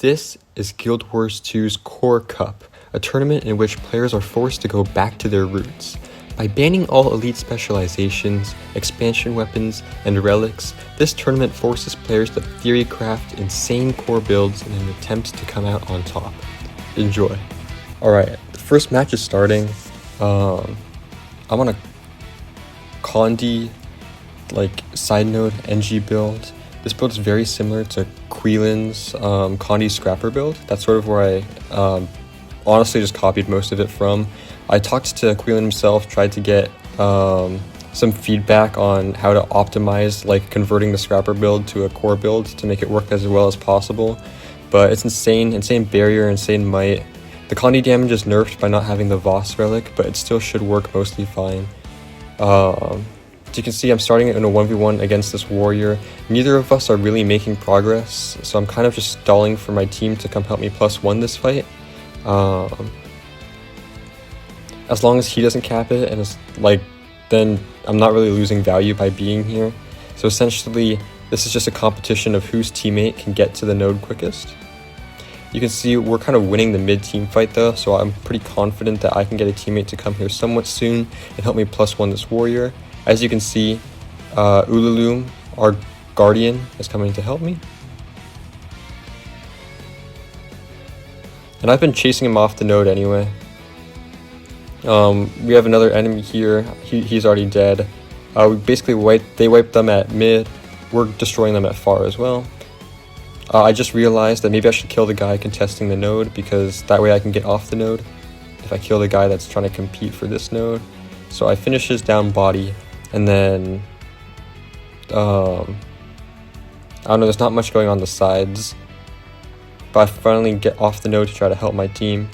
This is Guild Wars 2's Core Cup, a tournament in which players are forced to go back to their roots. By banning all elite specializations, expansion weapons, and relics, this tournament forces players to theorycraft insane core builds in an attempt to come out on top. Enjoy. Alright, the first match is starting. I'm on a Condi, side node NG build. This build is very similar to Queelin's Condi Scrapper build. That's sort of where I honestly just copied most of it from. I talked to Queelin himself, tried to get some feedback on how to optimize converting the Scrapper build to a core build to make it work as well as possible. But it's insane barrier, insane might. The Condi damage is nerfed by not having the Voss relic, but it still should work mostly fine. As you can see, I'm starting it in a 1v1 against this warrior. Neither of us are really making progress, so I'm kind of just stalling for my team to come help me +1 this fight. As long as he doesn't cap it, and it's then I'm not really losing value by being here. So essentially, this is just a competition of whose teammate can get to the node quickest. You can see we're kind of winning the mid-team fight though, so I'm pretty confident that I can get a teammate to come here somewhat soon and help me +1 this warrior. As you can see, Ululum, our guardian, is coming to help me. And I've been chasing him off the node anyway. We have another enemy here. He's already dead. We basically they wiped them at mid. We're destroying them at far as well. I just realized that maybe I should kill the guy contesting the node, because that way I can get off the node if I kill the guy that's trying to compete for this node. So I finish his down body, and then I don't know, there's not much going on the sides, but I finally get off the node to try to help my team.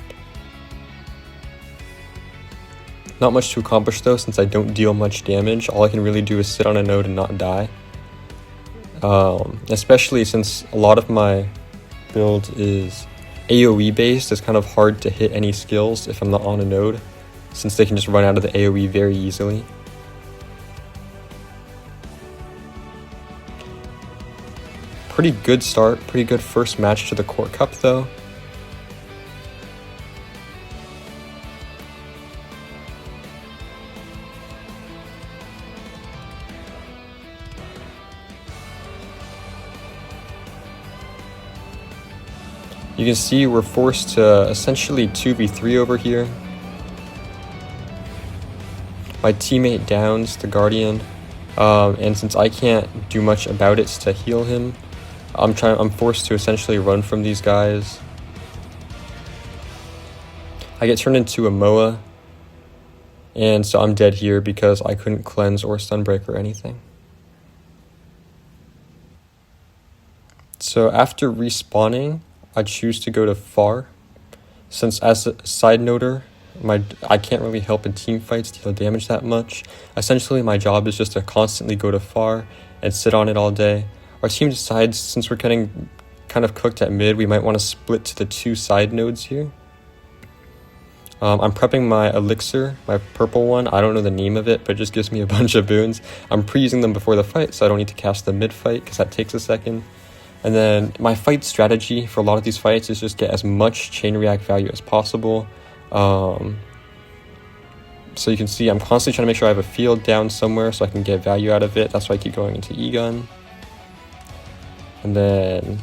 Not much to accomplish though, since I don't deal much damage. All I can really do is sit on a node and not die. Especially since a lot of my build is AoE based, it's kind of hard to hit any skills if I'm not on a node, since they can just run out of the AoE very easily. Pretty good start, pretty good first match to the Core Cup though. You can see we're forced to essentially 2v3 over here. My teammate downs the Guardian, and since I can't do much about it to heal him, I'm forced to essentially run from these guys. I get turned into a Moa, and so I'm dead here because I couldn't cleanse or Sunbreak or anything. So after respawning, I choose to go to far, since as a side noder, I can't really help in team fights deal damage that much. Essentially, my job is just to constantly go to far and sit on it all day. Our team decides, since we're getting kind of cooked at mid, we might want to split to the 2 side nodes here. I'm prepping my elixir, my purple one. I don't know the name of it, but it just gives me a bunch of boons. I'm pre-using them before the fight, so I don't need to cast the mid fight, because that takes a second. And then my fight strategy for a lot of these fights is just get as much chain react value as possible. So you can see I'm constantly trying to make sure I have a field down somewhere so I can get value out of it. That's why I keep going into E-gun. And then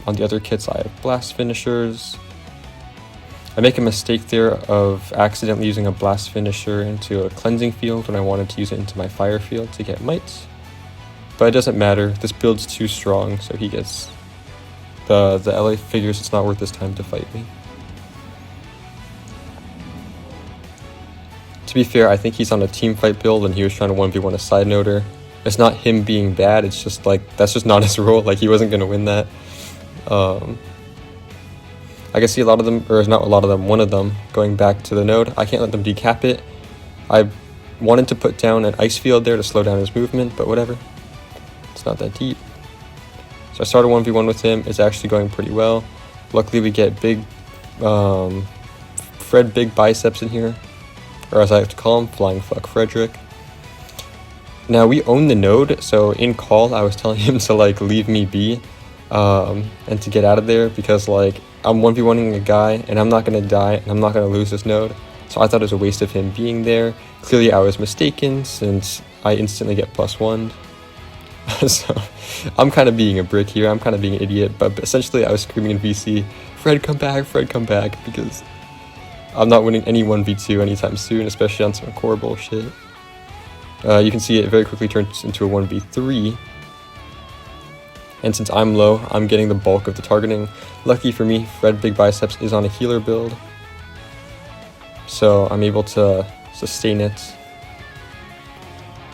on the other kits I have blast finishers. I make a mistake there of accidentally using a blast finisher into a cleansing field when I wanted to use it into my fire field to get mites. But it doesn't matter, this build's too strong, so he gets the LA figures it's not worth his time to fight me. To be fair, I think he's on a team fight build and he was trying to 1v1 a side noder. It's not him being bad, it's just that's just not his role, he wasn't going to win that. I can see a lot of them, or not a lot of them, one of them going back to the node. I can't let them decap it. I wanted to put down an ice field there to slow down his movement, but whatever. It's not that deep. So I started 1v1 with him. It's actually going pretty well. Luckily we get big Fred Big Biceps in here, or as I like to call him, Flying Fuck Frederick. Now we own the node, so in call I was telling him to leave me be, and to get out of there, because like I'm 1v1ing a guy and I'm not gonna die and I'm not gonna lose this node. So I thought it was a waste of him being there. Clearly I was mistaken, since I instantly get +1. So I'm kind of being a brick here, I'm kind of being an idiot, but essentially I was screaming in VC, Fred come back, because I'm not winning any 1v2 anytime soon, especially on some core bullshit. You can see it very quickly turns into a 1v3. And since I'm low, I'm getting the bulk of the targeting. Lucky for me, Fred Big Biceps is on a healer build, so I'm able to sustain it.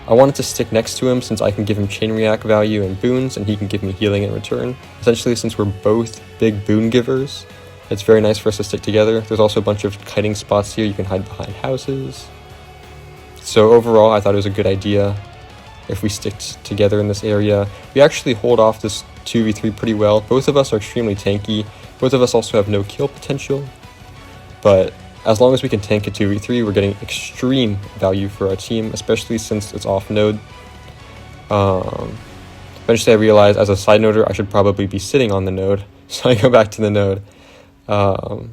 I wanted to stick next to him since I can give him chain react value and boons, and he can give me healing in return. Essentially, since we're both big boon givers, it's very nice for us to stick together. There's also a bunch of kiting spots here. You can hide behind houses. So overall, I thought it was a good idea if we stick together in this area. We actually hold off this 2v3 pretty well. Both of us are extremely tanky. Both of us also have no kill potential. But as long as we can tank a 2v3, we're getting extreme value for our team, especially since it's off node. Eventually I realized, as a side noder, I should probably be sitting on the node. So I go back to the node. But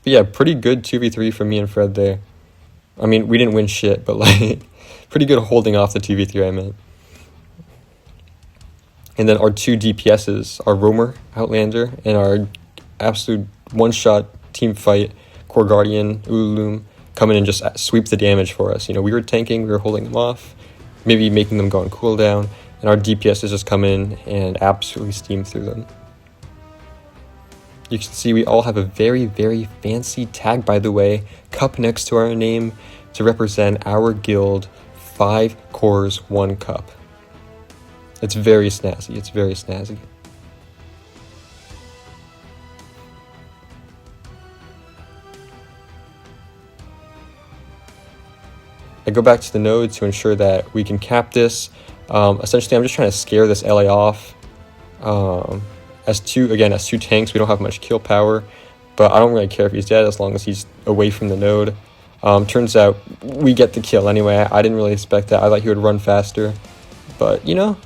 yeah, pretty good 2v3 from me and Fred there. I mean, we didn't win shit, but like, pretty good holding off the 2v3, I meant. And then our two DPSs, our Roamer, Outlander, and our absolute one-shot team fight, Core Guardian, Ululum, come in and just sweep the damage for us. You know, we were tanking, we were holding them off, maybe making them go on cooldown, and our DPSs just come in and absolutely steam through them. You can see we all have a very, very fancy tag, by the way, cup next to our name, to represent our guild, 5 cores, 1 cup. It's very snazzy, it's very snazzy. I go back to the node to ensure that we can cap this. Essentially, I'm just trying to scare this LA off. As two tanks, we don't have much kill power, but I don't really care if he's dead as long as he's away from the node. Turns out we get the kill anyway. I didn't really expect that. I thought he would run faster, but you know,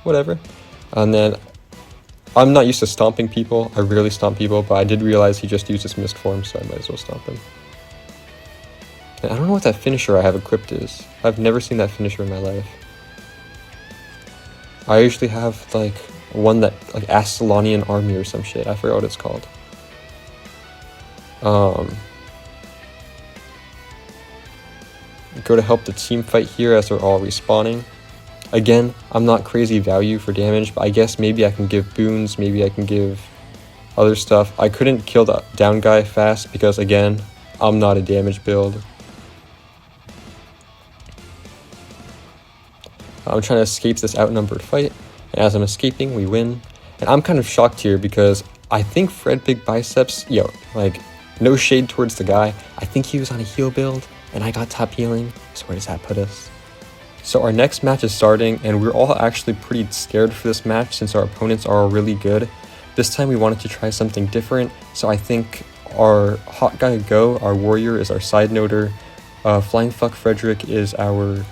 whatever. And then I'm not used to stomping people. I rarely stomp people, but I did realize he just used his mist form, so I might as well stomp him. And I don't know what that finisher I have equipped is. I've never seen that finisher in my life. I usually have like one that like Astalanian Army or some shit. I forgot what it's called. Go to help the team fight here as they're all respawning. Again, I'm not crazy value for damage, but I guess maybe I can give boons, maybe I can give other stuff. I couldn't kill the down guy fast because, again, I'm not a damage build. I'm trying to escape this outnumbered fight, and as I'm escaping, we win. And I'm kind of shocked here because I think Fred Big Biceps, like, no shade towards the guy, I think he was on a heal build, and I got top healing, so where does that put us? So our next match is starting, and we're all actually pretty scared for this match since our opponents are all really good. This time we wanted to try something different, so I think our hot guy Go, our warrior, is our side noder. Flying Fuck Frederick is our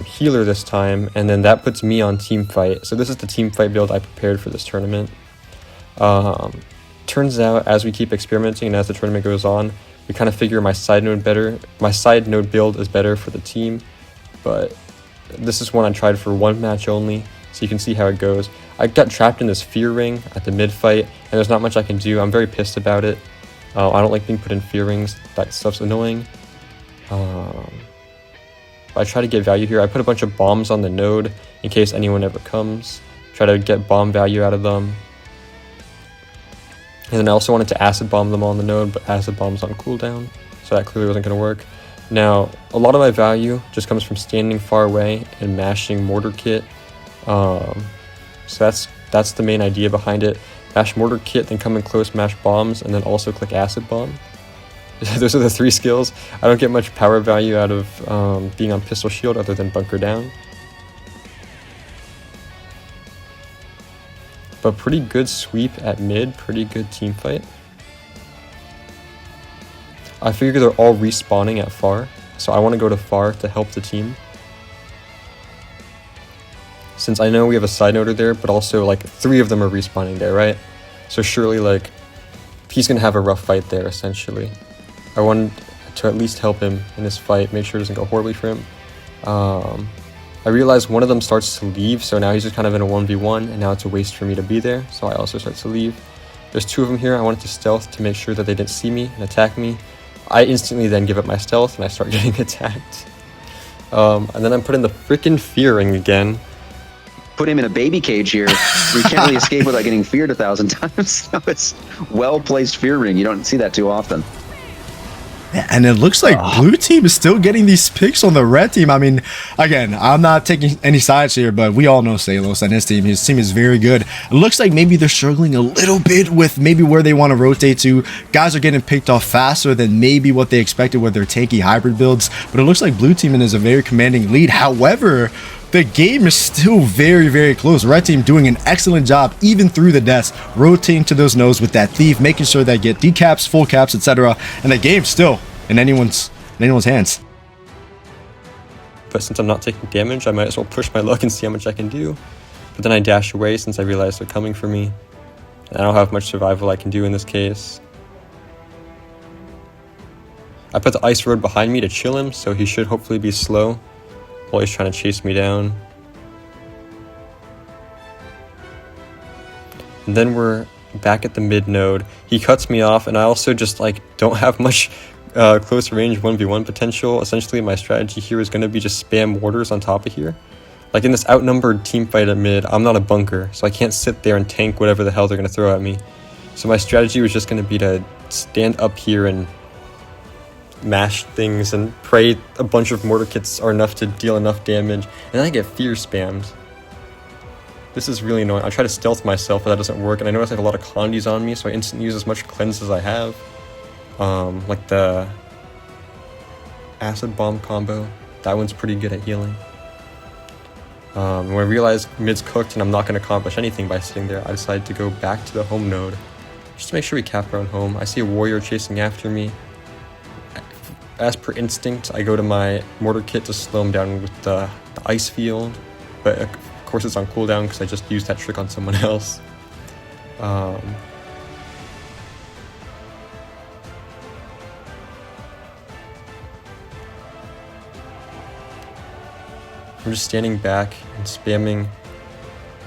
healer this time, and then that puts me on team fight. So this is the team fight build I prepared for this tournament. Turns out, as we keep experimenting and as the tournament goes on, we kind of figure my side node build is better for the team. But this is one I tried for one match only, so you can see how it goes. I got trapped in this fear ring at the mid fight, and there's not much I can do. I'm very pissed about it. I don't like being put in fear rings. That stuff's annoying. I try to get value here. I put a bunch of bombs on the node in case anyone ever comes. Try to get bomb value out of them. And then I also wanted to acid bomb them on the node, but acid bomb's on cooldown, so that clearly wasn't going to work. Now, a lot of my value just comes from standing far away and mashing mortar kit. So that's the main idea behind it. Mash mortar kit, then come in close, mash bombs, and then also click acid bomb. Those are the 3 skills. I don't get much power value out of being on pistol shield other than bunker down. But pretty good sweep at mid, pretty good team fight. I figure they're all respawning at far, so I want to go to far to help the team. since I know we have a side noder there, but also like 3 of them are respawning there, right? So surely like he's gonna have a rough fight there essentially. I wanted to at least help him in this fight, make sure it doesn't go horribly for him. I realized one of them starts to leave, so now he's just kind of in a 1v1, and now it's a waste for me to be there, so I also start to leave. There's 2 of them here. I wanted to stealth to make sure that they didn't see me and attack me. I instantly then give up my stealth and I start getting attacked. And then I'm put in the freaking fear ring again. Put him in a baby cage here. You can't really escape without getting feared 1,000 times. So it's well-placed fear ring. You don't see that too often. And it looks like blue team is still getting these picks on the red team. I mean, again, I'm not taking any sides here, but we all know Salos and his team. His team is very good. It looks like maybe they're struggling a little bit with maybe where they want to rotate to. Guys are getting picked off faster than maybe what they expected with their tanky hybrid builds. But it looks like blue team is a very commanding lead. However, the game is still very, very close. Red team doing an excellent job, even through the deaths, rotating to those nodes with that thief, making sure they get decaps, full caps, etc. And the game's still in anyone's hands. But since I'm not taking damage, I might as well push my luck and see how much I can do. But then I dash away since I realize they're coming for me. And I don't have much survival I can do in this case. I put the ice road behind me to chill him, so he should hopefully be slow while he's trying to chase me down. And then we're back at the mid node. He cuts me off, and I also just like don't have much close range 1v1 potential. Essentially my strategy here is going to be just spam mortars on top of here. Like in this outnumbered team fight at mid, I'm not a bunker, so I can't sit there and tank whatever the hell they're going to throw at me. So my strategy was just going to be to stand up here and mash things and pray a bunch of mortar kits are enough to deal enough damage, and then I get fear spammed. This is really annoying. I try to stealth myself, but that doesn't work, and I notice I have a lot of condies on me, so I instantly use as much cleanse as I have. Like the acid bomb combo, that one's pretty good at healing. When I realize mid's cooked and I'm not going to accomplish anything by sitting there, I decide to go back to the home node just to make sure we cap our own home. I see a warrior chasing after me. As per instinct, I go to my mortar kit to slow him down with the ice field, but of course it's on cooldown because I just used that trick on someone else. I'm just standing back and spamming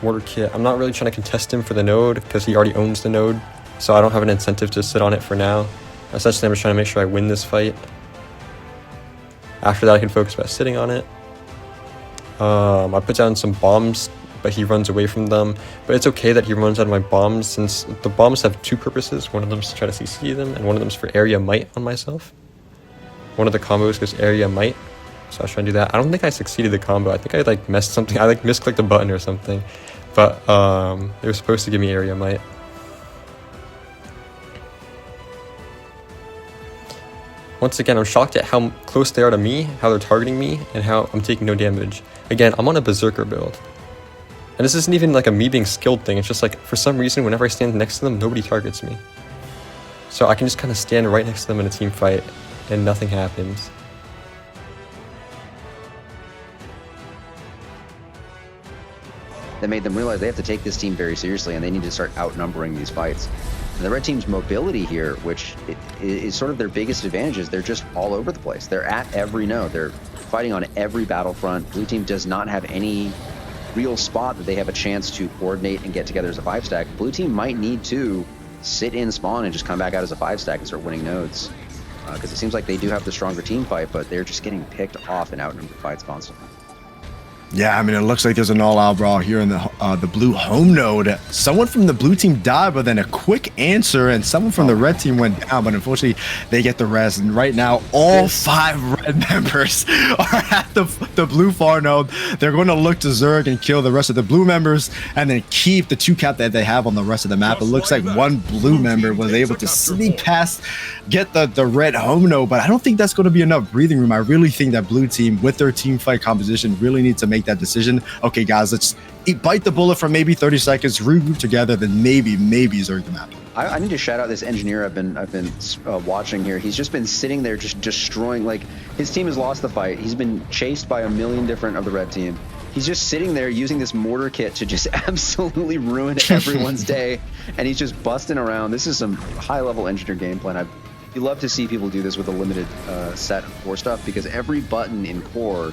mortar kit. I'm not really trying to contest him for the node because he already owns the node, so I don't have an incentive to sit on it for now. Essentially, I'm just trying to make sure I win this fight. After that, I can focus about sitting on it. I put down some bombs, but he runs away from them. But it's okay that he runs out of my bombs, since the bombs have 2 purposes. One of them is to try to CC them, and one of them is for area might on myself. One of the combos goes area might, so I was trying to do that. I don't think I succeeded the combo. I think I like messed something. I like misclicked a button or something. But they were supposed to give me area might. Once again, I'm shocked at how close they are to me, how they're targeting me, and how I'm taking no damage. Again, I'm on a berserker build. And this isn't even like a me being skilled thing, it's just like, for some reason, whenever I stand next to them, nobody targets me. So I can just kind of stand right next to them in a team fight, and nothing happens. That made them realize they have to take this team very seriously, and they need to start outnumbering these fights. And the red team's mobility here, which is sort of their biggest advantage, is they're just all over the place. They're at every node. They're fighting on every battlefront. Blue team does not have any real spot that they have a chance to coordinate and get together as a 5-stack. Blue team might need to sit in spawn and just come back out as a 5-stack and start winning nodes. Because it seems like they do have the stronger team fight, but they're just getting picked off in outnumbered fights constantly. Yeah, I mean, it looks like there's an all-out brawl here in the blue home node. Someone from the blue team died, but then a quick answer, and someone from the red team went down, but unfortunately, they get the rest. And right now, all 5 red members are at the blue far node. They're going to look to Zerg and kill the rest of the blue members, and then keep the 2 cap that they have on the rest of the map. It looks like one blue member was able to sneak past, get the red home node, but I don't think that's going to be enough breathing room. I really think that blue team, with their team fight composition, really needs to make that decision. Okay, guys, let's bite the bullet for maybe 30 seconds, regroup together, then maybe Zerg the map. I need to shout out this engineer I've been watching here. He's just been sitting there just destroying. Like, his team has lost the fight. He's been chased by a million different of the red team. He's just sitting there using this mortar kit to just absolutely ruin everyone's day, and he's just busting around. This is some high-level engineer gameplay. You love to see people do this with a limited set of core stuff, because every button in core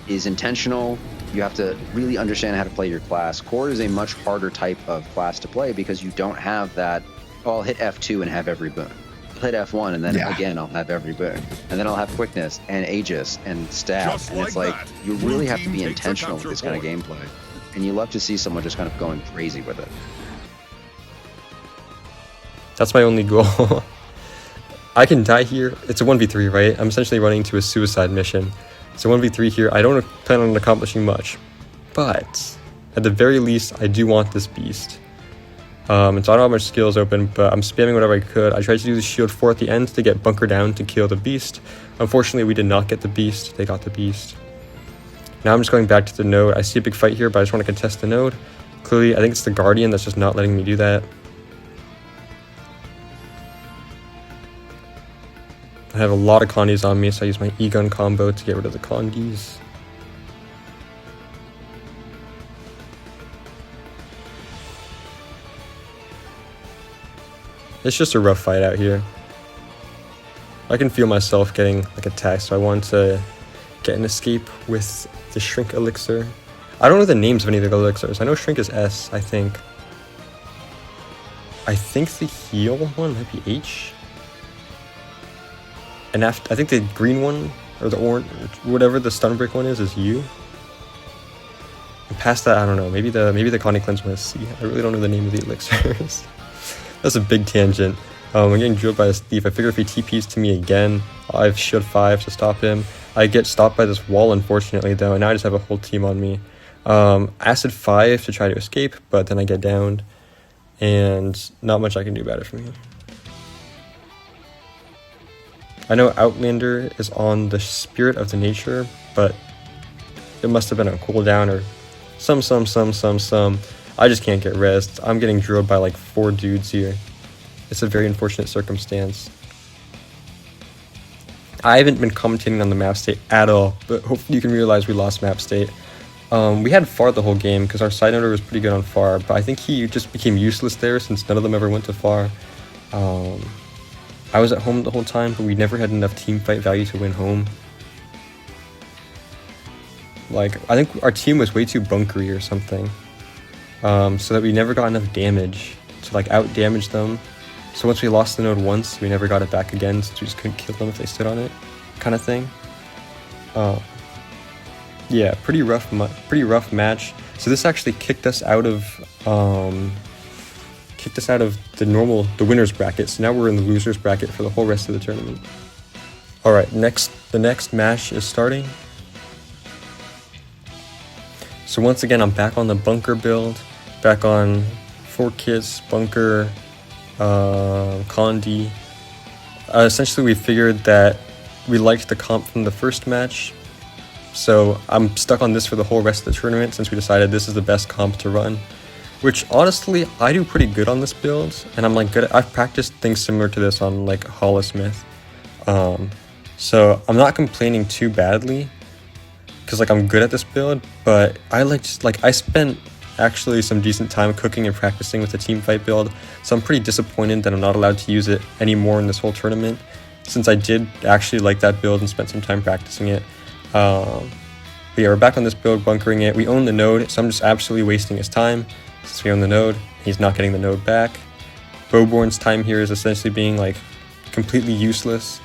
is intentional. You have to really understand how to play your class. Core is a much harder type of class to play because you don't have that, oh, I'll hit F2 and have every boon. Hit F1 and then again I'll have every boon, and then I'll have quickness and Aegis and stab, and it's like you really have to be intentional with this kind of gameplay, and you love to see someone just kind of going crazy with it. That's my only goal. I can die here. It's a 1v3, right? I'm essentially running to a suicide mission. It's a 1v3 here. I don't plan on accomplishing much, but at the very least I do want this beast. And so I don't have much skills open, but I'm spamming whatever I could. I tried to do the shield 4 at the end to get bunker down to kill the beast. Unfortunately, we did not get the beast. They got the beast. Now I'm just going back to the node. I see a big fight here, but I just want to contest the node. Clearly, I think it's the Guardian that's just not letting me do that. I have a lot of Condis on me, so I use my E-gun combo to get rid of the Condis. It's just a rough fight out here. I can feel myself getting like attacked, so I want to get an escape with the Shrink Elixir. I don't know the names of any of the elixirs. I know Shrink is S, I think. I think the heal one might be H. And I think the green one, or the orange, whatever the stun break one is U. And past that, I don't know. Maybe the Connie Cleanse one is C. I really don't know the name of the elixirs. That's a big tangent. I'm getting drilled by this thief. I figure if he TPs to me again, I have shield 5 to stop him. I get stopped by this wall, unfortunately, though, and now I just have a whole team on me. Acid 5 to try to escape, but then I get downed, and not much I can do about it from here. I know Outlander is on the Spirit of the Nature, but it must have been a cooldown or some. I just can't get rezzed. I'm getting drilled by like 4 dudes here. It's a very unfortunate circumstance. I haven't been commentating on the map state at all, but hopefully you can realize we lost map state. We had Far the whole game because our side noder was pretty good on Far, but I think he just became useless there since none of them ever went to Far. I was at home the whole time, but we never had enough team fight value to win home. Like, I think our team was way too bunkery or something. So that we never got enough damage to like out damage them. So once we lost the node once, we never got it back again, since we just couldn't kill them if they stood on it, kind of thing. Yeah, pretty rough match. So this actually kicked us out of the winners bracket. So now we're in the losers bracket for the whole rest of the tournament. All right, the next match is starting. So once again, I'm back on the bunker build. Back on 4 kits, bunker, Condi. Essentially, we figured that we liked the comp from the first match, so I'm stuck on this for the whole rest of the tournament since we decided this is the best comp to run. Which honestly, I do pretty good on this build, and I'm like good. I've practiced things similar to this on like Holosmith, so I'm not complaining too badly because like I'm good at this build. But I spent actually some decent time cooking and practicing with the team fight build, so I'm pretty disappointed that I'm not allowed to use it anymore in this whole tournament, since I did actually like that build and spent some time practicing it. But yeah, we're back on this build, bunkering it. We own the node, so I'm just absolutely wasting his time since we own the node. He's not getting the node back. Bowborn's time here is essentially being like completely useless.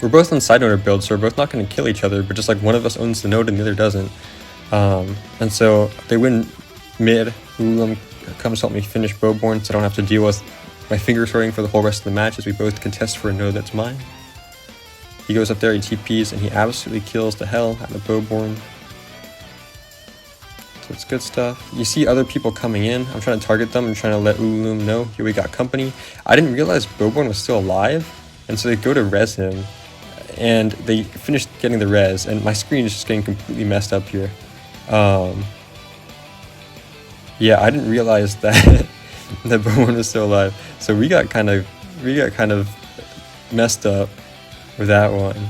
We're both on side noder builds, so we're both not going to kill each other, but just like one of us owns the node and the other doesn't. And so they win mid. Ulam comes help me finish Bowborn, so I don't have to deal with my finger sorting for the whole rest of the match as we both contest for a node that's mine. He goes up there, he TPs, and he absolutely kills the hell out of Bowborn. So it's good stuff. You see other people coming in. I'm trying to target them. I'm trying to let Ulam know, here we got company. I didn't realize Bowborn was still alive, and so they go to res him. And they finished getting the res, and my screen is just getting completely messed up here. Yeah, I didn't realize that that Bowborn was still alive. So we got kind of messed up with that one.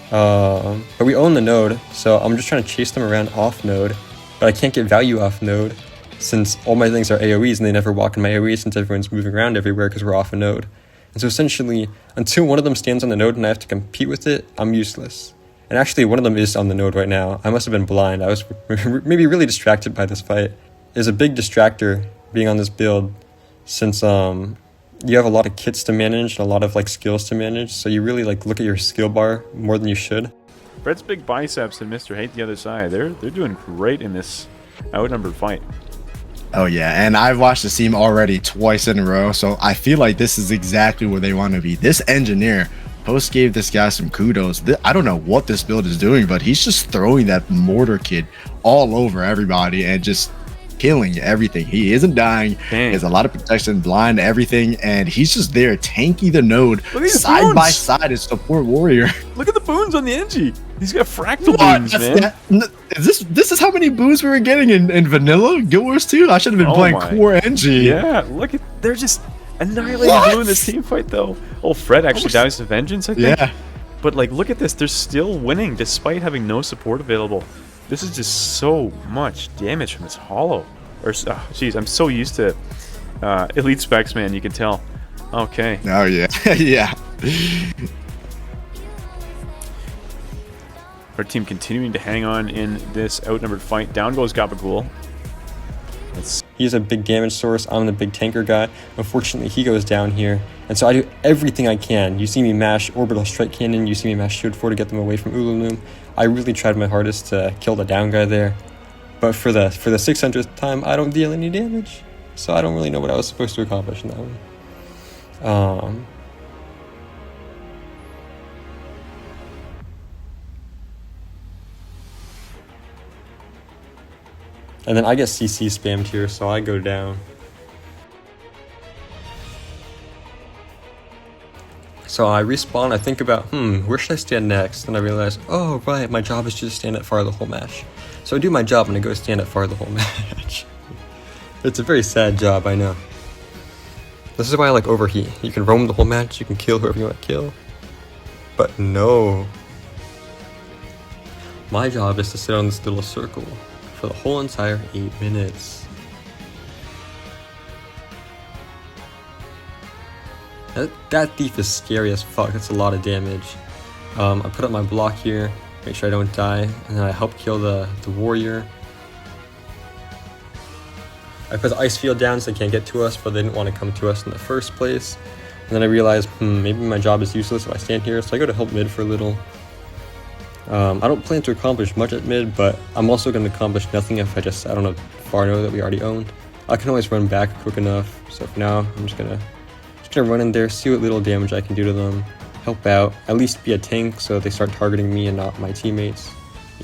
But we own the node, so I'm just trying to chase them around off node, but I can't get value off node since all my things are AoEs and they never walk in my AoE since everyone's moving around everywhere because we're off a node. And so essentially, until one of them stands on the node and I have to compete with it, I'm useless. And actually, one of them is on the node right now. I must have been blind. I was maybe really distracted by this fight. It's a big distractor being on this build since you have a lot of kits to manage and a lot of like skills to manage, so you really like look at your skill bar more than you should. Fred's big biceps and Mr. Hate the other side. They're doing great in this outnumbered fight. Oh yeah, and I've watched the team already twice in a row, so I feel like this is exactly where they want to be. This engineer, Post gave this guy some kudos. I don't know what this build is doing, but he's just throwing that mortar kit all over everybody and just killing everything. He isn't dying. Dang. He has a lot of protection, blind, everything, and he's just there tanky the node side by side as support warrior. Look at the boons on the Engie. He's got fractal boons, man. This is how many boons we were getting in vanilla Guild Wars 2? I should have been playing core Engie. Yeah, look at, they're just annihilating blue in this team fight though. Oh, Fred actually dies to vengeance, I think. Yeah. But like, look at this. They're still winning despite having no support available. This is just so much damage from this hollow. Or, jeez, I'm so used to elite specs, man. You can tell. Okay. Oh yeah, yeah. Our team continuing to hang on in this outnumbered fight. Down goes Gabagool. He's a big damage source. I'm the big tanker guy. Unfortunately, he goes down here. And so I do everything I can. You see me mash Orbital Strike Cannon. You see me mash Shield 4 to get them away from Ululum. I really tried my hardest to kill the down guy there. But for the 600th time, I don't deal any damage. So I don't really know what I was supposed to accomplish in that one. And then I get CC spammed here, so I go down. So I respawn, I think about, where should I stand next? And I realize, oh right, my job is to just stand at far the whole match. So I do my job and I go stand at far the whole match. It's a very sad job, I know. This is why I like Overheat. You can roam the whole match, you can kill whoever you want to kill. But no. My job is to sit on this little circle for the whole entire 8 minutes. That thief is scary as fuck. That's a lot of damage. I put up my block here, make sure I don't die, and then I help kill the warrior. I put the ice field down so they can't get to us, but they didn't want to come to us in the first place. And then I realized, maybe my job is useless if I stand here, so I go to help mid for a little. I don't plan to accomplish much at mid, but I'm also going to accomplish nothing if I just sat on a far node that we already owned. I can always run back quick enough, so for now, I'm just gonna run in there, see what little damage I can do to them, help out, at least be a tank so they start targeting me and not my teammates.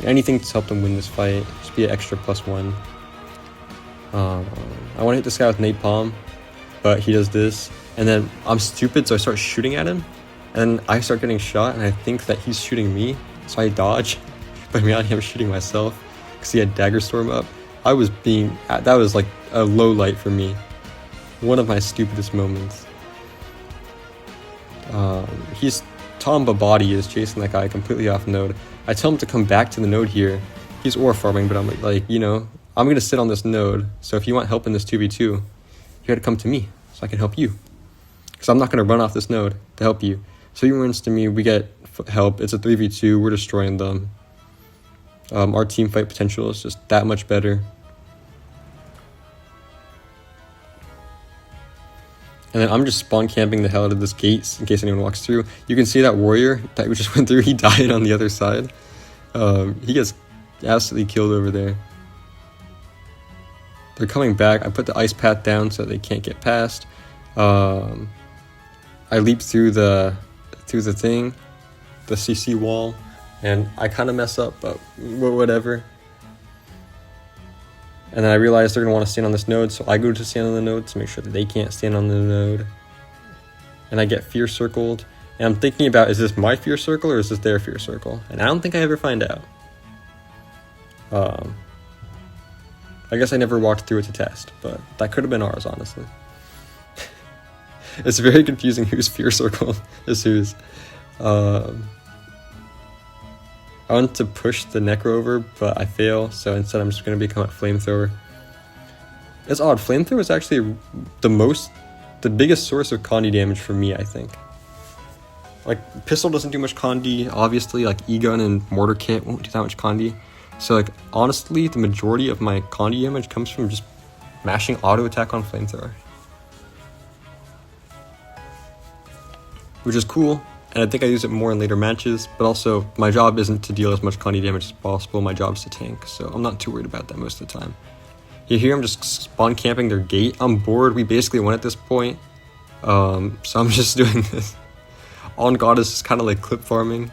Anything to help them win this fight, just be an extra +1. I want to hit this guy with napalm, but he does this, and then I'm stupid, so I start shooting at him, and I start getting shot, and I think that he's shooting me. So I dodge, but in reality I'm shooting myself because he had Dagger Storm up. That was like a low light for me. One of my stupidest moments. Tom Babadi is chasing that guy completely off node. I tell him to come back to the node here. He's ore farming, but I'm like, I'm gonna sit on this node. So if you want help in this 2v2, you gotta come to me so I can help you. Because I'm not gonna run off this node to help you. So he runs to me, we get help, it's a 3v2, we're destroying them. Our team fight potential is just that much better. And then I'm just spawn camping the hell out of this gate in case anyone walks through. You can see that warrior that we just went through, he died on the other side. He gets absolutely killed over there. They're coming back, I put the ice path down so they can't get past. I leap through the thing, the CC wall, and I kind of mess up, but whatever. And then I realize they're going to want to stand on this node, so I go to stand on the node to make sure that they can't stand on the node. And I get fear circled, and I'm thinking about, is this my fear circle or is this their fear circle? And I don't think I ever find out. I guess I never walked through it to test, but that could have been ours, honestly. It's very confusing whose fear circle is whose. I want to push the Necro over, but I fail, so instead I'm just going to become a Flamethrower. It's odd, Flamethrower is actually the biggest source of Condi damage for me, I think. Like, Pistol doesn't do much Condi, obviously, like E-Gun and Mortar Kit won't do that much Condi. So, like, honestly, the majority of my Condi damage comes from just mashing auto attack on Flamethrower. Which is cool, and I think I use it more in later matches, but also, my job isn't to deal as much Condi damage as possible, my job is to tank, so I'm not too worried about that most of the time. You hear I'm just spawn camping their gate. I'm bored. We basically won at this point. So I'm just doing this. On God is just kind of like clip farming.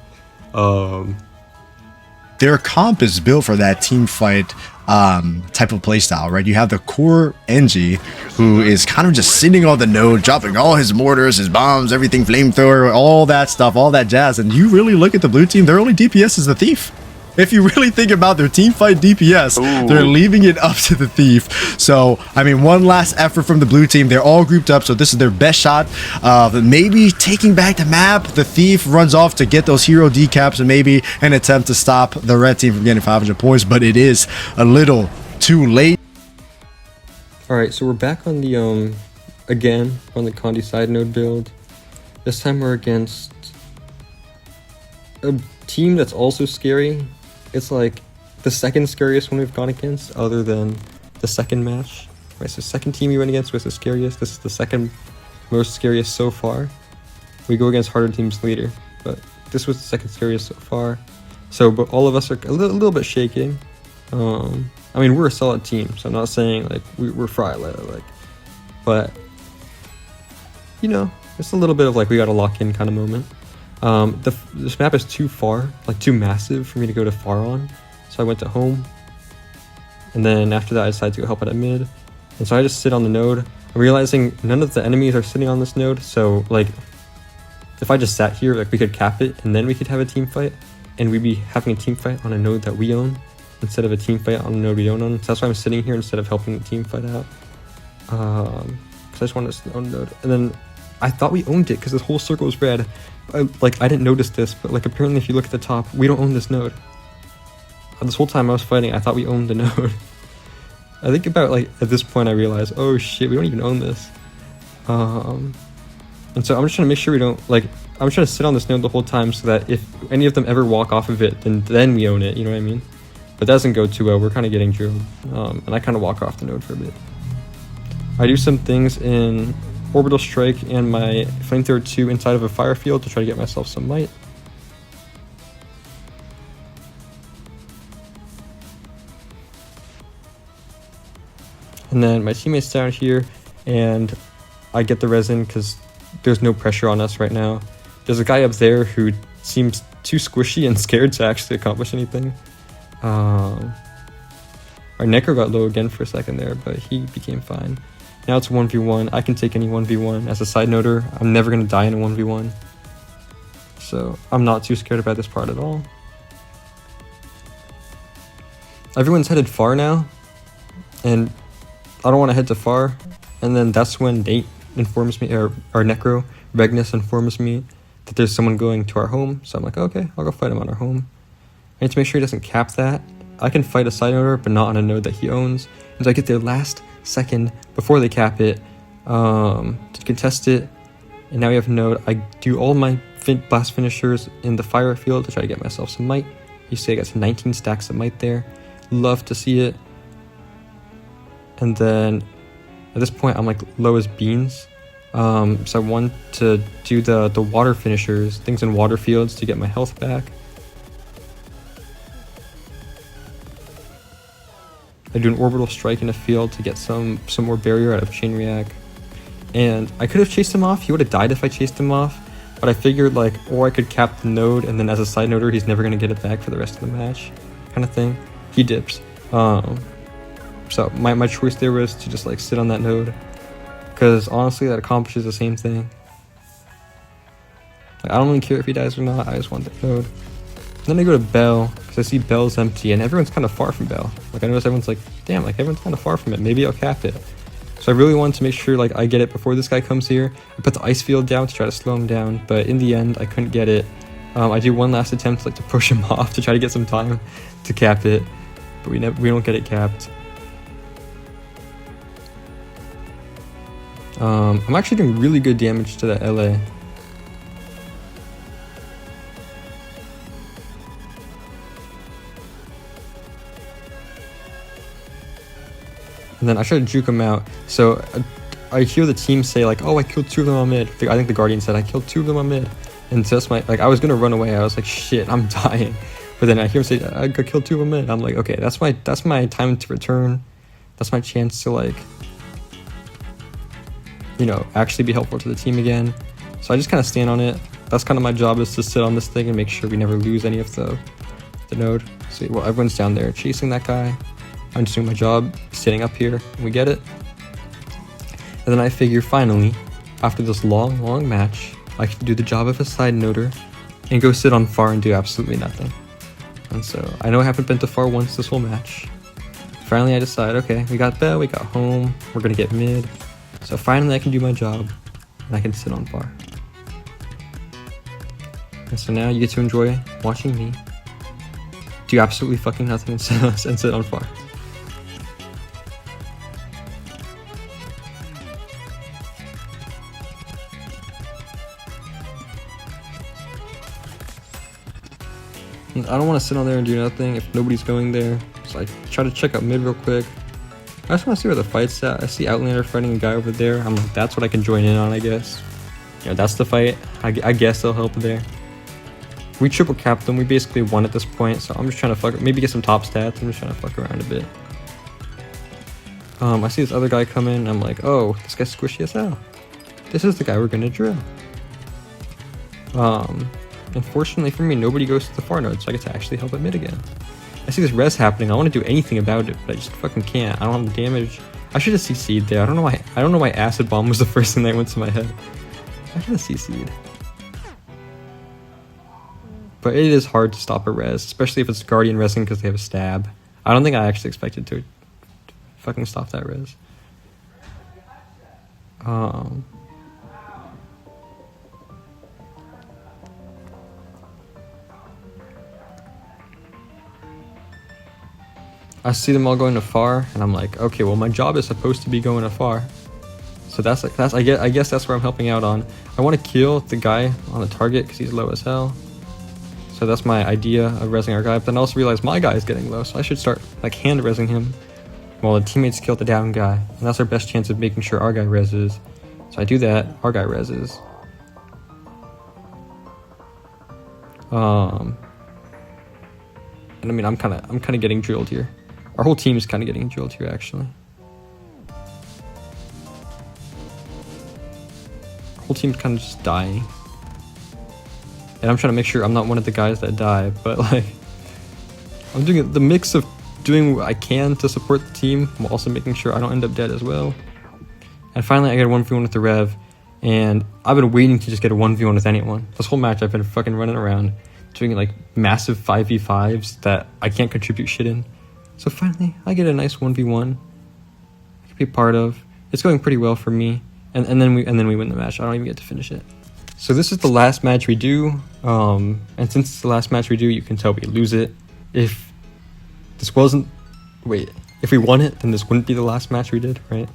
Their comp is built for that team fight type of playstyle, right? You have the core Engie, who is kind of just sitting on the node, dropping all his mortars, his bombs, everything, flamethrower, all that stuff, all that jazz. And you really look at the blue team, their only DPS is the Thief. If you really think about their team fight DPS, they're leaving it up to the Thief. So, I mean, one last effort from the blue team. They're all grouped up, so this is their best shot of maybe taking back the map. The Thief runs off to get those hero decaps and maybe an attempt to stop the red team from getting 500 points, but it is a little too late. Alright, so we're back on the, again, on the Condi side node build. This time we're against a team that's also scary. It's like the second scariest one we've gone against, other than the second match. Right, so second team we went against was the scariest. This is the second most scariest so far. We go against harder teams later, but this was the second scariest so far. So, but all of us are a little bit shaking. I mean, we're a solid team, so I'm not saying like we're fried, like, but you know, it's a little bit of like we got to lock in kind of moment. This map is too far, like too massive for me to go to far on, so I went to home, and then after that I decided to go help out at mid, and so I just sit on the node. I'm realizing none of the enemies are sitting on this node, so like if I just sat here, like we could cap it and then we could have a team fight, and we'd be having a team fight on a node that we own instead of a team fight on a node we don't own. So that's why I'm sitting here instead of helping the team fight out, because I just wanted to own the node. And then I thought we owned it because this whole circle was red. I didn't notice this, but like apparently if you look at the top, we don't own this node. This whole time I was fighting, I thought we owned the node. I think about like at this point I realized, oh shit, we don't even own this. And so I'm just trying to make sure we don't, like, I'm trying to sit on this node the whole time so that if any of them ever walk off of it, then we own it, you know what I mean? But that doesn't go too well. We're kind of getting drilled, and I kind of walk off the node for a bit. I do some things in Orbital Strike and my Flamethrower 2 inside of a fire field to try to get myself some might. And then my teammates down here, and I get the resin because there's no pressure on us right now. There's a guy up there who seems too squishy and scared to actually accomplish anything. Our Necro got low again for a second there, but he became fine. Now it's 1v1. I can take any 1v1. As a side noter, I'm never going to die in a 1v1. So I'm not too scared about this part at all. Everyone's headed far now, and I don't want to head to far. And then that's when Nate informs me, or our Necro, Regnus informs me that there's someone going to our home. So I'm like, okay, I'll go fight him on our home. I need to make sure he doesn't cap that. I can fight a side noder, but not on a node that he owns. And so I get there last second before they cap it to contest it. And now we have a node. I do all my blast finishers in the fire field to try to get myself some might. You see I got some 19 stacks of might there. Love to see it. And then at this point I'm like low as beans. So I want to do the water finishers, things in water fields to get my health back. I do an orbital strike in a field to get some more barrier out of chain react. And I could have chased him off. He would have died if I chased him off. But I figured like, or I could cap the node, and then as a side noder, he's never going to get it back for the rest of the match, kind of thing. He dips. So my choice there was to just like sit on that node, because honestly that accomplishes the same thing. Like, I don't really care if he dies or not. I just want the node. Then I go to Bell, because I see Bell's empty, and everyone's kind of far from Bell. Like, I notice everyone's like, damn, like, everyone's kind of far from it. Maybe I'll cap it. So I really wanted to make sure, like, I get it before this guy comes here. I put the ice field down to try to slow him down, but in the end, I couldn't get it. I do one last attempt like to push him off to try to get some time to cap it, but we don't get it capped. I'm actually doing really good damage to that LA. And then I try to juke him out. So I hear the team say like, "Oh, I killed 2 of them on mid." I think the Guardian said I killed 2 of them on mid. And so that's my, like, I was gonna run away. I was like, shit, I'm dying. But then I hear him say, I got killed 2 of them mid. I'm like, okay, that's my time to return. That's my chance to, like, you know, actually be helpful to the team again. So I just kind of stand on it. That's kind of my job, is to sit on this thing and make sure we never lose any of the node. See, well, everyone's down there chasing that guy. I'm just doing my job, sitting up here, and we get it. And then I figure, finally, after this long match, I can do the job of a side noter and go sit on far and do absolutely nothing. And so I know I haven't been to far once this whole match. Finally I decide, okay, we got Bell, we got home, we're gonna get mid. So finally I can do my job and I can sit on far. And so now you get to enjoy watching me do absolutely fucking nothing and sit on far. I don't want to sit on there and do nothing if nobody's going there, so I try to check out mid real quick. I just want to see where the fight's at. I see Outlander fighting a guy over there. I'm like, that's what I can join in on, I guess. You know, that's the fight. I guess they'll help there. We triple capped them. We basically won at this point, so I'm just trying to maybe get some top stats. I'm just trying to fuck around a bit. I see this other guy come in. I'm like, oh, this guy's squishy as hell. This is the guy we're gonna drill. Unfortunately for me, nobody goes to the far node, so I get to actually help at mid again. I see this res happening. I want to do anything about it, but I just fucking can't. I don't have the damage. I should have CC'd there. I don't know why acid bomb was the first thing that went to my head. I should have CC'd. But it is hard to stop a res, especially if it's Guardian resing because they have a stab. I don't think I actually expected to fucking stop that res. I see them all going to far, and I'm like, okay, well, my job is supposed to be going to far. So I guess that's where I'm helping out on. I want to kill the guy on the target because he's low as hell. So that's my idea of resing our guy. But then I also realize my guy is getting low, so I should start like hand resing him while the teammates kill the down guy. And that's our best chance of making sure our guy reses. So I do that, our guy reses. And I mean, I'm kind of getting drilled here. Our whole team is kind of getting drilled here, actually. Our whole team's kind of just dying. And I'm trying to make sure I'm not one of the guys that die, but like, I'm doing the mix of doing what I can to support the team while also making sure I don't end up dead as well. And finally, I get a 1v1 with the Rev, and I've been waiting to just get a 1v1 with anyone. This whole match, I've been fucking running around doing like massive 5v5s that I can't contribute shit in. So finally, I get a nice 1v1 I can be part of. It's going pretty well for me, and then we win the match. I don't even get to finish it. So this is the last match we do, and since it's the last match we do, you can tell we lose it. If we won it, then this wouldn't be the last match we did, right?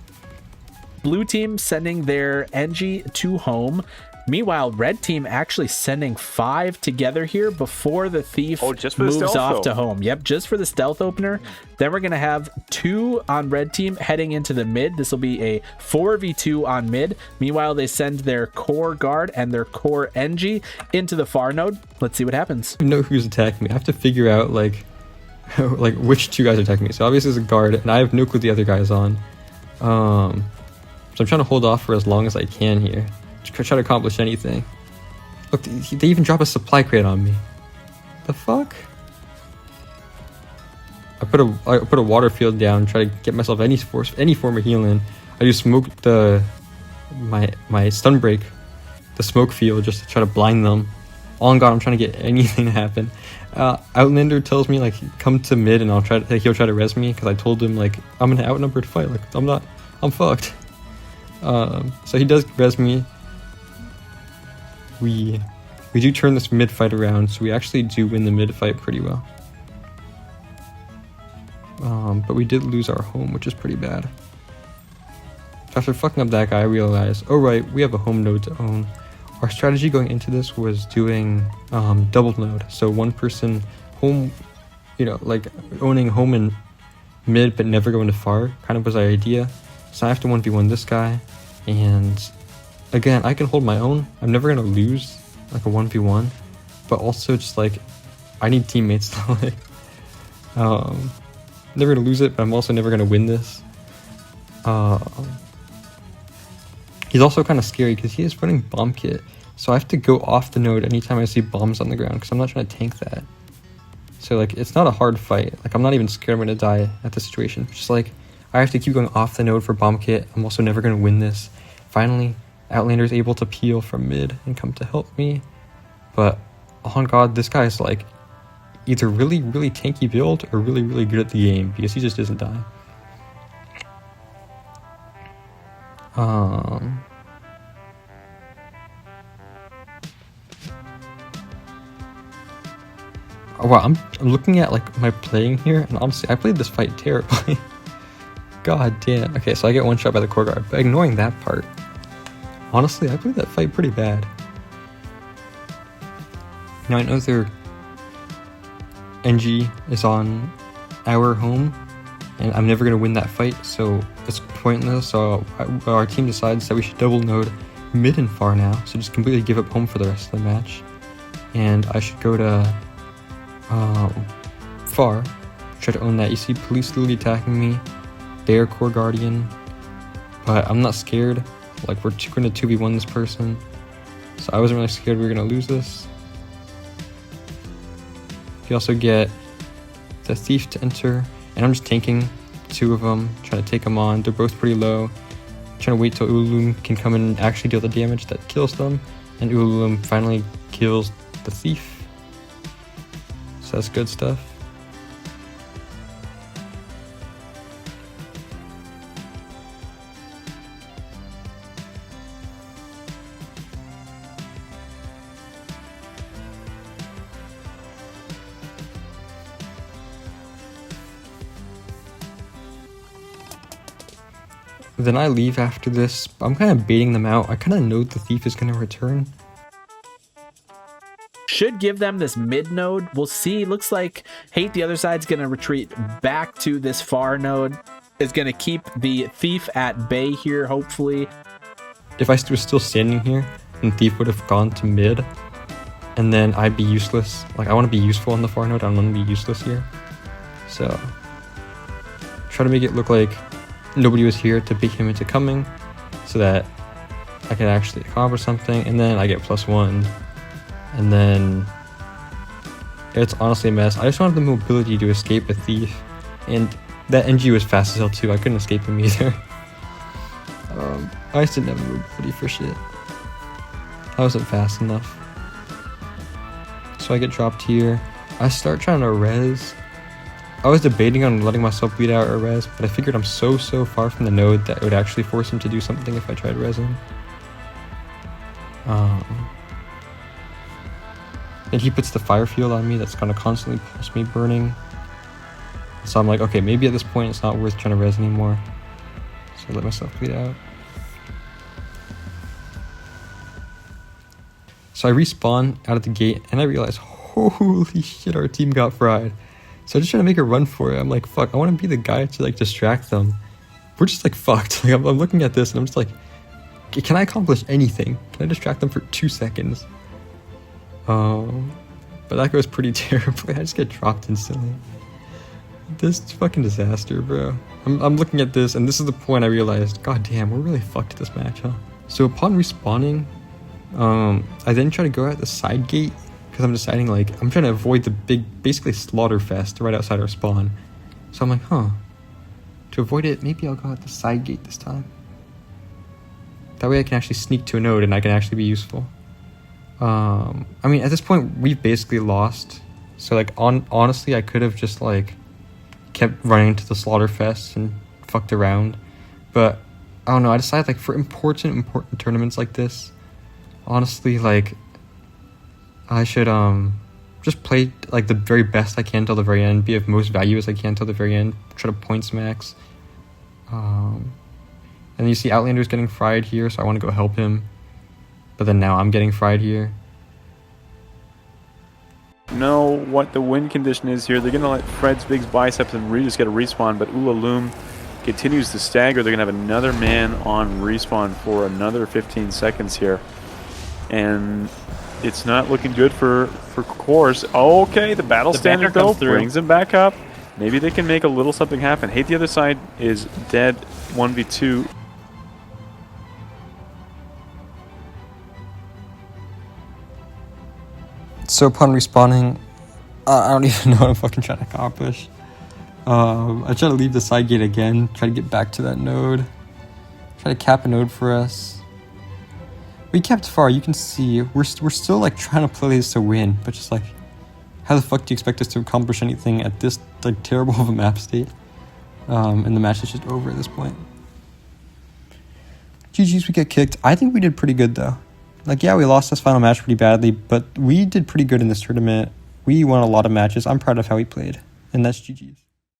Blue team sending their NG to home. Meanwhile, red team actually sending 5 together here before the thief moves off to home. Yep, just for the stealth opener. Then we're going to have 2 on red team heading into the mid. This will be a 4v2 on mid. Meanwhile, they send their core guard and their core NG into the far node. Let's see what happens. I know who's attacking me. I have to figure out like which 2 guys are attacking me. So obviously there's a guard, and I have no clue the other guy's on. So I'm trying to hold off for as long as I can here. Try to accomplish anything. Look, they even drop a supply crate on me. The fuck? I put a water field down, try to get myself any form of healing. I just smoked my stun break, the smoke field, just to try to blind them. All on God, I'm trying to get anything to happen. Outlander tells me like come to mid and he'll try to res me because I told him like I'm in an outnumbered fight. Like I'm fucked. So he does res me. We We do turn this mid fight around, so we actually do win the mid fight pretty well. But we did lose our home, which is pretty bad. After fucking up that guy, I realized, oh right, we have a home node to own. Our strategy going into this was doing double node, so one person home, you know, like owning home and mid but never going to far, kind of was our idea. So I have to 1v1 this guy, and again, I can hold my own. I'm never gonna lose like a 1v1, but also just like I need teammates to like never gonna lose it, but I'm also never gonna win this. He's also kind of scary because he is running bomb kit, so I have to go off the node anytime I see bombs on the ground because I'm not trying to tank that. So like it's not a hard fight. Like I'm not even scared I'm gonna die at this situation. It's just like I have to keep going off the node for bomb kit. I'm also never gonna win this. Finally, Outlander is able to peel from mid and come to help me, but on God, this guy is like either really tanky build or really good at the game because he just doesn't die. Wow, I'm looking at like my playing here, and honestly, I played this fight terribly. God damn. Okay, so I get one shot by the core guard, but ignoring that part, honestly, I played that fight pretty bad. Now I know their NG is on our home, and I'm never gonna win that fight, so it's pointless. So our team decides that we should double node mid and far now, so just completely give up home for the rest of the match, and I should go to far, try to own that. You see police literally attacking me, bear core guardian, but I'm not scared. Like we're gonna 2v1 this person, so I wasn't really scared we were gonna lose this. You also get the thief to enter, and I'm just tanking two of them, trying to take them on. They're both pretty low, trying to wait till Ululum can come in and actually deal the damage that kills them, and Ululum finally kills the thief. So that's good stuff. Then I leave after this. I'm kind of baiting them out. I kind of know the thief is going to return. Should give them this mid node. We'll see. Looks like Hate the other side's going to retreat back to this far node. Is going to keep the thief at bay here, hopefully. If I was still standing here, then thief would have gone to mid, and then I'd be useless. Like I want to be useful on the far node. I don't want to be useless here. So try to make it look like nobody was here to bait him into coming, so that I can actually accomplish something, and then I get +1. And then it's honestly a mess. I just don't have the mobility to escape a thief, and that NG was fast as hell too. I couldn't escape him either. I just didn't have mobility for shit. I wasn't fast enough. So I get dropped here. I start trying to res. I was debating on letting myself bleed out or res, but I figured I'm so far from the node that it would actually force him to do something if I tried resing. And he puts the fire field on me that's gonna constantly pulse me burning. So I'm like, okay, maybe at this point it's not worth trying to res anymore. So I let myself bleed out. So I respawn out of the gate, and I realize, holy shit, our team got fried. So I just trying to make a run for it. I'm like, fuck, I want to be the guy to like distract them. We're just like fucked. Like I'm looking at this and I'm just like, can I accomplish anything? Can I distract them for 2 seconds? But that goes pretty terribly. I just get dropped instantly. This is fucking disaster, bro. I'm looking at this, and this is the point I realized, god damn, we're really fucked this match, huh? So upon respawning, I then try to go out the side gate, because I'm deciding, like, I'm trying to avoid the big, basically slaughter fest right outside our spawn. So I'm like, to avoid it, maybe I'll go out the side gate this time. That way I can actually sneak to a node and I can actually be useful. I mean, at this point, we've basically lost. So, like, honestly, I could have just, like, kept running to the slaughter fest and fucked around. But, I don't know, I decided, like, for important tournaments like this, honestly, like, I should just play like the very best I can till the very end, be of most value as I can till the very end, try to points max. And you see Outlander's getting fried here, so I want to go help him. But then now I'm getting fried here. Know what the win condition is here. They're going to let Fred's Big's biceps and Regis get a respawn, but Ulaloom continues to stagger. They're going to have another man on respawn for another 15 seconds here. And it's not looking good for Course. Okay, the battle standard though brings him back up. Maybe they can make a little something happen. Hate the other side is dead 1v2. So upon respawning, I don't even know what I'm fucking trying to accomplish. I try to leave the side gate again, try to get back to that node. Try to cap a node for us. We kept far, you can see, we're still like trying to play this to win, but just like, how the fuck do you expect us to accomplish anything at this like terrible of a map state? And the match is just over at this point. GG's, we get kicked. I think we did pretty good though. Like, yeah, we lost this final match pretty badly, but we did pretty good in this tournament. We won a lot of matches. I'm proud of how we played, and that's GG's.